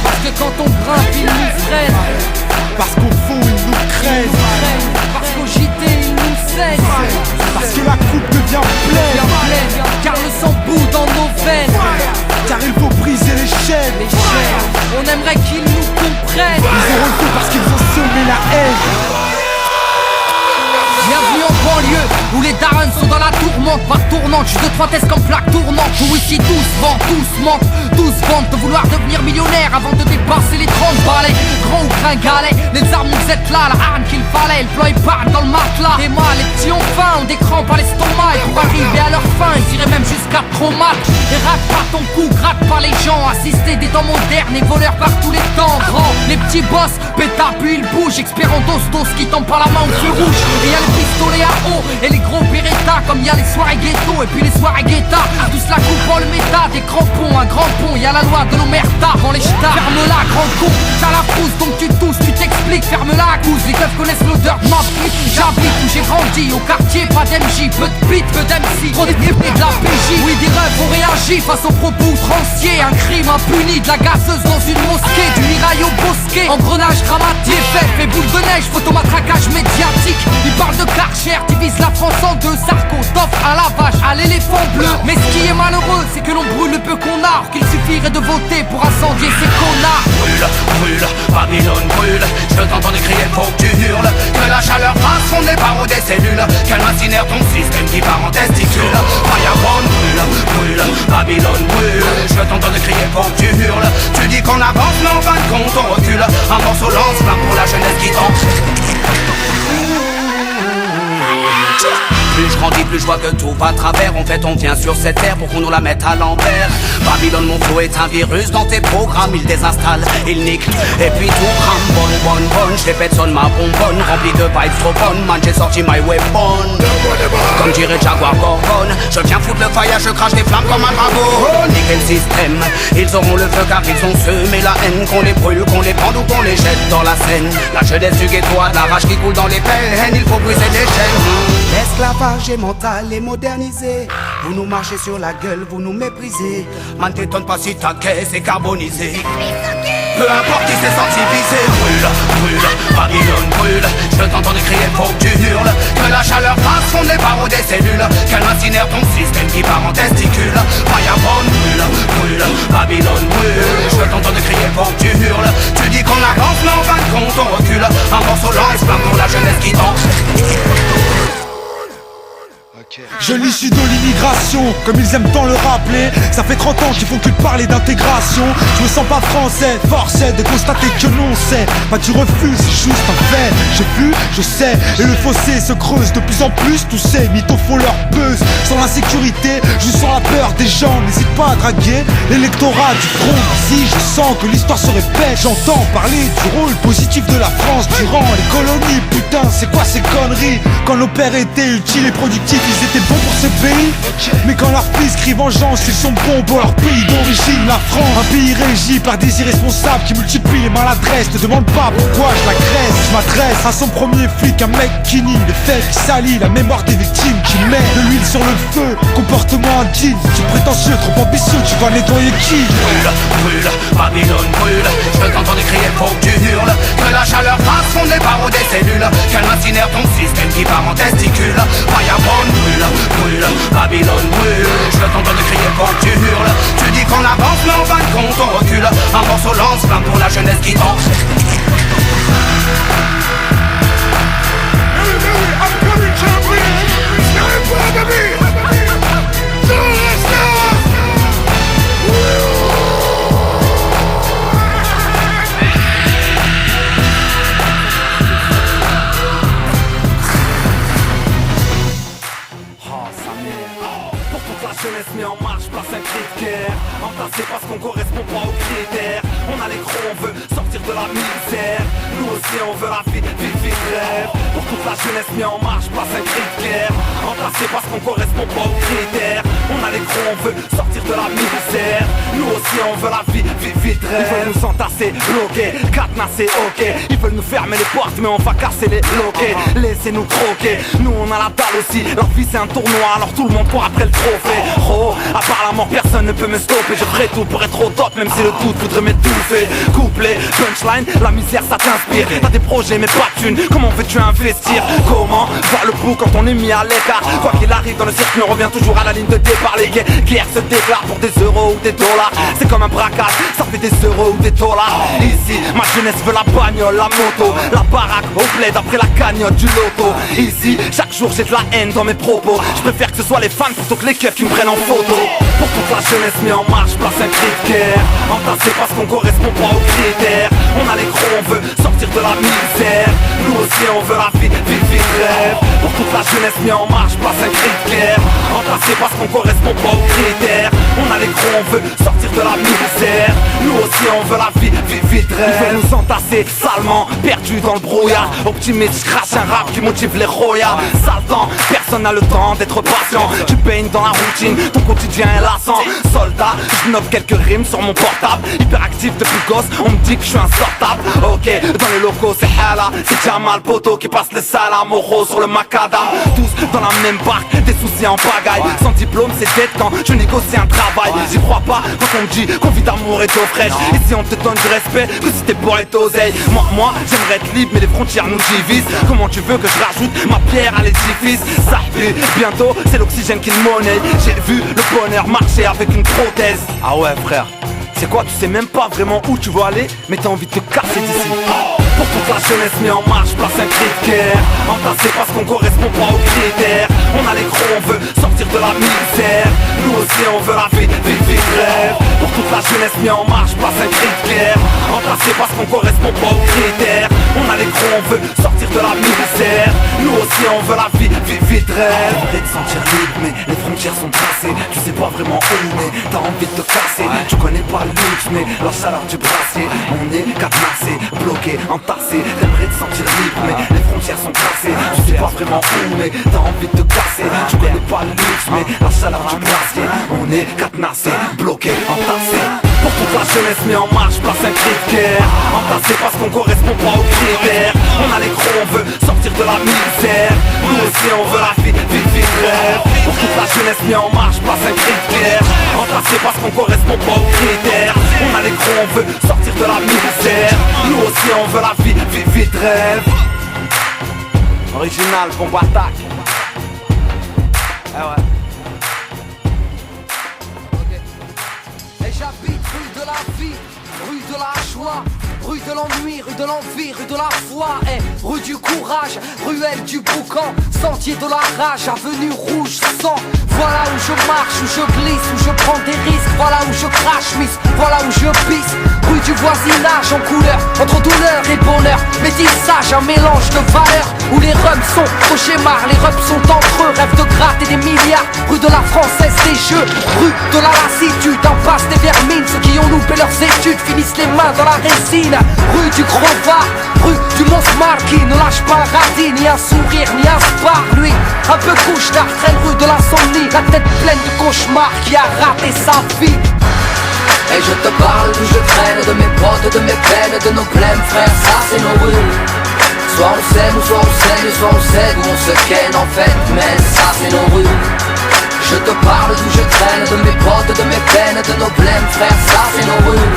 Parce que quand on grimpe, ils nous freinent. Parce qu'au fond ils nous craignent. Parce qu'au JT ils nous saignent. Parce que la coupe devient pleine. Car le sang bout dans nos veines. Car il faut briser les chaînes. On aimerait qu'ils nous comprennent. Ils ont refait parce qu'ils ont semé la haine. Bienvenue en banlieue, où les darons sont dans la tourmente. Par tournante, je suis de trois tests comme plaque tournante. Où ici tous vendent, tous mentent, tous vendent de vouloir devenir millionnaire avant de dépasser les 30 balais. Grand ou gringalet, les armes vous êtes là, la arme qu'il fallait. Le plan est part dans le matelas. Et moi, les petits ont faim, ont des crampes à l'estomac. Et pour arriver à leur fin, ils iraient même jusqu'à traumat. Et rate pas ton cou, gratte pas les gens. Assister des temps modernes et voleurs par tous les temps. Grand, les petits boss, pétard puis ils bougent. Expert en dos qui tombe par la main au feu rouge. Et y'a les pistolets à eau et les gros Beretta. Comme y'a les soirées ghetto et puis les soirées guetta. Tous la coupe en le méta, des crampons, un grand pont. Y'a la loi de l'omerta, dans les ch'tas. Ferme-la, grand con, t'as la frousse donc tu tousses, tu t'expliques. Ferme-la à cause, les keufs connaissent l'odeur de ma flûte. J'habite où j'ai grandi, au quartier, pas d'MJ. Peu de beat, peu d'MC, trop d'équipes et de la PJ. Oui, des rêves ont réagi face aux propos outranciers. Un crime impuni, de la gazeuse dans une mosquée. Du mirail au bosquet, engrenage dramatique. Fait boule de neige, photomatraquage médiatique. Ils parlent de Karcher, divise la France en deux. Sarko, t'offre à la vache, à l'éléphant bleu. Mais ce qui est malheureux, c'est que l'on brûle le peu qu'on a. Or qu'il suffirait de voter pour incendier ces connards. Brûle, brûle, Babylone brûle. Je t'entends crier, faut que tu hurles. Que la chaleur passe, fond des barreaux des cellules. Qu'elle incinère ton système qui part en testicule. Fireborn brûle, brûle, Babylone brûle. Je t'entends crier, faut que tu hurles. Tu dis qu'on avance, mais en fin de compte on recule. Un morceau lance-flamme pour la jeunesse qui tente. Plus je grandis, plus je vois que tout va à travers. En fait on vient sur cette terre pour qu'on nous la mette à l'envers. Babylone, mon flow est un virus dans tes programmes. Il désinstalle, il nique, et puis tout crame. Bonne, je répète sonne ma bonbonne. Rempli de vibes trop bonnes, man j'ai sorti my weapon. Comme dirait Jaguar Gorgon, je viens foutre le fire, je crache des flammes comme un dragon. Niquer le système, ils auront le feu car ils ont semé la haine. Qu'on les brûle, qu'on les pende ou qu'on les jette dans la Seine. La jeunesse du ghetto a de la rage qui coule dans les veines. Il faut briser les chaînes. L'esclavage est mental et modernisé. Vous nous marchez sur la gueule, vous nous méprisez. Man t'étonne pas si ta caisse est carbonisée. Peu importe qui s'est senti visé. Brûle, brûle, Babylone brûle. Je t'entends crier, faut que tu hurles. Que la chaleur passe, fond des barreaux des cellules. Qu'elle incinère ton système qui part en testicule. Fireborn brûle, brûle, Babylone brûle. Je t'entends crier, faut que tu hurles. Tu dis qu'on avance, mais en fin de compte on recule. Un morceau lance-flamme pour la jeunesse qui tente. Je l'issue de l'immigration, comme ils aiment tant le rappeler. Ça fait 30 ans qu'ils font que de parler d'intégration. Je me sens pas français, forcé de constater que non c'est pas du refus, c'est juste un fait. J'ai vu, je sais, et le fossé se creuse de plus en plus. Tous ces mythos font leur buzz. Sans l'insécurité, juste sans la peur des gens. N'hésite pas à draguer l'électorat du front. Si je sens que l'histoire se répète, j'entends parler du rôle positif de la France durant les colonies. Putain, c'est quoi ces conneries? Quand nos pères étaient utiles et productifs, ils étaient bons pour ce pays. Mais quand leurs fils crient vengeance, ils sont bons pour leur pays d'origine, la France. Un pays régi par des irresponsables qui multiplient les maladresses. Ne demande pas pourquoi je l'agresse. Je m'adresse à son premier flic, un mec qui nie les faits, qui salit la mémoire des victimes, qui met de l'huile sur le feu. Comportement indigne, tu prétentieux, trop ambitieux, tu vas nettoyer qui? Brûle, brûle, Babylone brûle. Je t'entends crier, faut que tu hurles. Que la chaleur passe, fond des barreaux des cellules. Qu'elle incinère ton système qui part en testicule. Fireborn brûle, brûle, Babylone brûle. Je t'entends crier, faut que tu hurles. Tu dis qu'on avance, mais en fin de compte on recule. Un morceau lance-flamme pour la jeunesse qui tente. I'm coming to me. Stand by me. Jeunesse mis en marche, place un cri de guerre. Entassé parce qu'on correspond pas aux critères. On a les gros, on veut sortir de la misère. Nous aussi on veut la vie, rêve. Pour toute la jeunesse mis en marche, place un cri de guerre. Entassé parce qu'on correspond pas aux critères. On a les gros, on veut sortir de la misère. Nous aussi on veut la vie, rêve. Ils veulent nous entasser, bloquer, cadenasser, ok. Ils veulent nous fermer les portes mais on va casser les loquets. Laissez-nous croquer, nous on a la dalle aussi. Leur vie c'est un tournoi, alors tout le monde court après le trophée. Oh, à part la mort personne ne peut me stopper. Je ferai tout pour être au top même si le doute voudrait m'étouffer. Couplet, punchline, la misère ça t'inspire. T'as des projets mais pas de thunes, comment veux-tu investir? Comment voir le bout quand on est mis à l'écart? Quoi qu'il arrive dans le circuit on revient toujours à la ligne de départ. Les guerres se déclarent pour des euros ou des dollars. C'est comme un braquage, ça fait des euros ou des dollars. Ici, ma jeunesse veut la bagnole, la moto, la baraque au bled après la cagnotte du loto. Ici, chaque jour j'ai de la haine dans mes propos. Je préfère que ce soit les fans plutôt que les keufs qui me prennent en photo. Pour toute la jeunesse mis en marche, place un cri de guerre. Entassé parce qu'on correspond pas aux critères. On a les gros, on veut sortir de la misère. Nous aussi on veut la vie, rêve. Pour toute la jeunesse mis en marche, place un cri de guerre. Entassé parce qu'on correspond pas aux critères. On a les gros, on veut sortir de la misère. Nous aussi on veut la vie, rêve. Ils veulent nous entasser salement, perdus dans le brouillard. Optimiste, je crache un rap qui motive les royas. Sale temps, personne n'a le temps d'être patient. Tu baignes dans la routine, ton quotidien est lassant. Soldat, je note quelques rimes sur mon portable. Hyperactif depuis gosse, on me dit que je suis insortable. Ok, dans les locaux c'est Hala, c'est Jamal Poto qui passe le salam au rose sur le macadam. Tous dans la même barque, des soucis en pagaille. Sans diplôme c'est dead quand je négocie un travail. J'y crois pas quand on me dit qu'on vit d'amour et d'eau fraîche. Ici on te donne du respect que si t'es pour être oseille. Moi j'aimerais être libre mais les frontières nous divisent. Comment tu veux que je rajoute ma pierre à l'édifice? Ça pue, bientôt c'est l'oxygène qui le monnaie. J'ai vu le bonheur marcher avec une prothèse. Ah ouais frère, c'est quoi, tu sais même pas vraiment où tu veux aller, mais t'as envie de te casser d'ici. Pour toute la jeunesse mis en marche, place un cri de guerre. Entassé parce qu'on correspond pas aux critères. On a les gros, on veut sortir de la misère. Nous aussi on veut la vie, rêve. Pour toute la jeunesse mis en marche, place un cri de guerre. Entassé parce qu'on correspond pas aux critères. On a les gros, on veut sortir de la misère. Nous aussi on veut la vie, rêve. T'as envie de sentir libre mais les frontières sont tracées. Tu sais pas vraiment où mais t'as envie de te casser. Tu connais pas le luxe mais la chaleur du brassier. On est cadenassé, bloqué, entassé. T'aimerais te sentir libre mais les frontières sont tracées. Tu sais pas vraiment où mais t'as envie de te casser. Tu connais pas le luxe mais la chaleur du brassier. On est cadenassé, bloqué, entassé. Pour toute la jeunesse mis en marche, place un cri de guerre. Entassé parce qu'on correspond pas aux critères. On a les gros, on veut sortir de la misère. Nous aussi on veut la vie, rêve. Pour toute la jeunesse mis en marche, place un cri de guerre. Entassé parce qu'on correspond pas aux critères. On a les gros, on veut sortir de la misère. Nous aussi on veut la vie, rêve. Original, bombe attaque. Ah ouais. Et j'habite rue de la vie, rue de la joie, rue de l'ennui, rue de l'envie, rue de la foi, et rue du courage, ruelle du boucan, sentier de la rage, avenue rouge sang. Voilà où je marche, où je glisse, où je prends des risques. Voilà où je crache, miss, voilà où je pisse. Rue du voisinage en couleur, entre douleur et bonheur. Métissage, un mélange de valeurs. Où les rums sont au schéma, les rums sont entre eux. Rêve de gratter des milliards. Rue de la française des jeux, rue de la lassitude. Impasse des vermines, ceux qui ont loupé leurs études finissent les mains dans la résine. Rue du Grova, rue du Monsmar qui ne lâche pas un radis, ni un sourire, ni un spar. Lui, un peu couche-tard, traîne rue de l'insomnie. La tête pleine de cauchemars qui a raté sa vie. Et je te parle d'où je traîne, de mes potes, de mes peines, de nos blêmes frères, ça c'est nos rues. Soit on s'aime, soit on saigne, soit on cède, ou on se ken en fait, mais ça c'est nos rues. Je te parle d'où je traîne, de mes potes, de mes peines, de nos blêmes frères, ça c'est nos rues.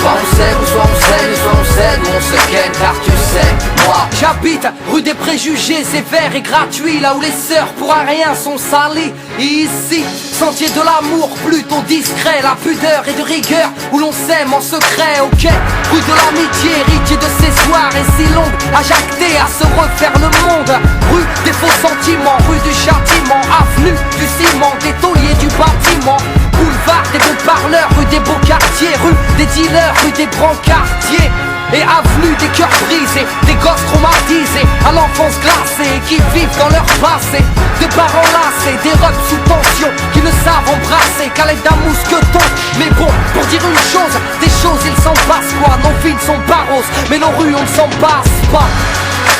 Soit on sait, ou soit on saigne, soit on cède, ou on se ken, car tu sais, moi j'habite rue des préjugés sévères et gratuits, là où les sœurs pour un rien sont salies. Ici, sentier de l'amour plutôt discret, la pudeur et de rigueur, où l'on s'aime en secret, ok. Rue de l'amitié, héritier de ces soirées si longues, à jacter, à se refaire le monde. Rue des faux sentiments, rue du châtiment, avenue du ciment, des tauliers du bâtiment. Boulevard des bons parleurs, rue des beaux quartiers, rue des dealers, rue des brancardiers. Et avenue des cœurs brisés, des gosses traumatisés, à l'enfance glacée, qui vivent dans leur passé. Des parents lassés, des robes sous tension, qui ne savent embrasser qu'à l'aide d'un mousqueton. Mais bon, pour dire une chose, des choses il s'en passe quoi. Nos vies sont barros, mais nos rues on ne s'en passe pas.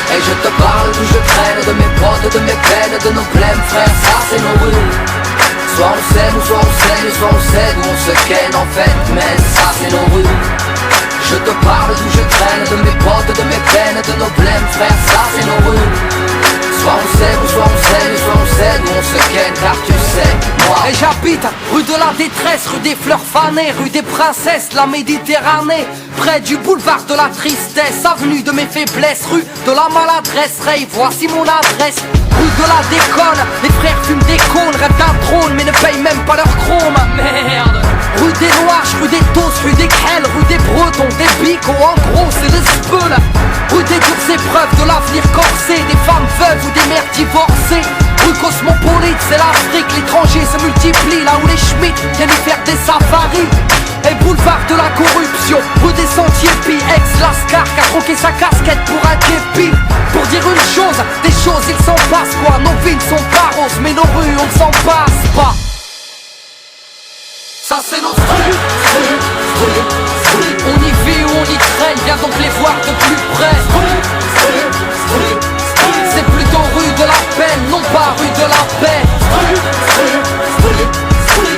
Et je te parle d'où je traîne, de mes potes, de mes peines, de nos blêmes frères, ça c'est nos rues. Soit on s'aime ou soit on s'aime, soit on cède ou on se ken en fait. Mais ça c'est nos rues. Je te parle d'où je traîne, de mes potes, de mes peines, de nos blèmes, frère, ça c'est nos rues. Soit on s'aime ou soit on s'aime, soit on cède ou on se ken, car tu sais, moi. Et j'habite rue de la détresse, rue des fleurs fanées, rue des princesses, la Méditerranée. Près du boulevard de la tristesse, avenue de mes faiblesses, rue de la maladresse. Ray, voici mon adresse. Rue de la déconne, les frères fument des cônes, rêvent d'un trône mais ne payent même pas leur chrome. Merde. Rue des Noirs, rue des Tosses, rue des Crelles, rue des Bretons, des Bicots, en gros c'est le speul. Rue des dures épreuves de l'avenir corsé, des femmes veuves ou des mères divorcées. Rue cosmopolite, c'est l'Afrique, l'étranger se multiplie là où les Schmitt viennent y faire des safaris. Et boulevard de la corruption, rue des Sentiers Pis, ex-Lascar qui a troqué sa casquette pour un képi. Pour dire une chose, des choses il s'en passe quoi. Nos villes sont pas roses mais nos rues on s'en passe pas. Ça c'est notre rue. On y vit ou on y traîne, viens donc les voir de plus près. C'est plutôt rue de la peine, non pas rue de la paix.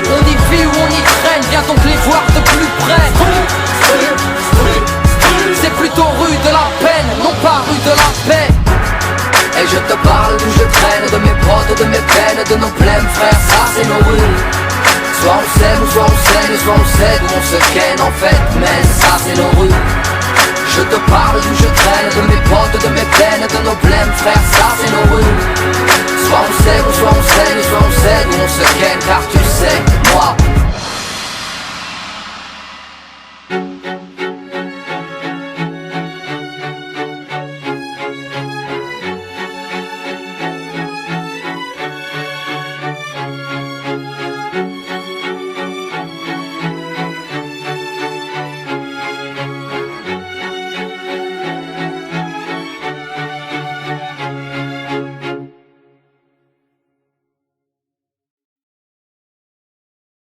On y vit ou on y traîne, viens donc les voir de plus près. C'est plutôt rue de la peine, non pas rue de la paix. Et je te parle d'où je traîne, de mes potes, de mes peines, de nos blèmes, frère, ça c'est nos rues. Soit on s'aime ou soit on s'aime, soit on cède ou on se ken en fait, mais ça c'est nos rues. Je te parle d'où je traîne, de mes potes, de mes peines, de nos blèmes, frère, ça c'est nos rues. Soit on s'aime ou soit on s'aime, soit on cède ou on se ken, car tu sais, moi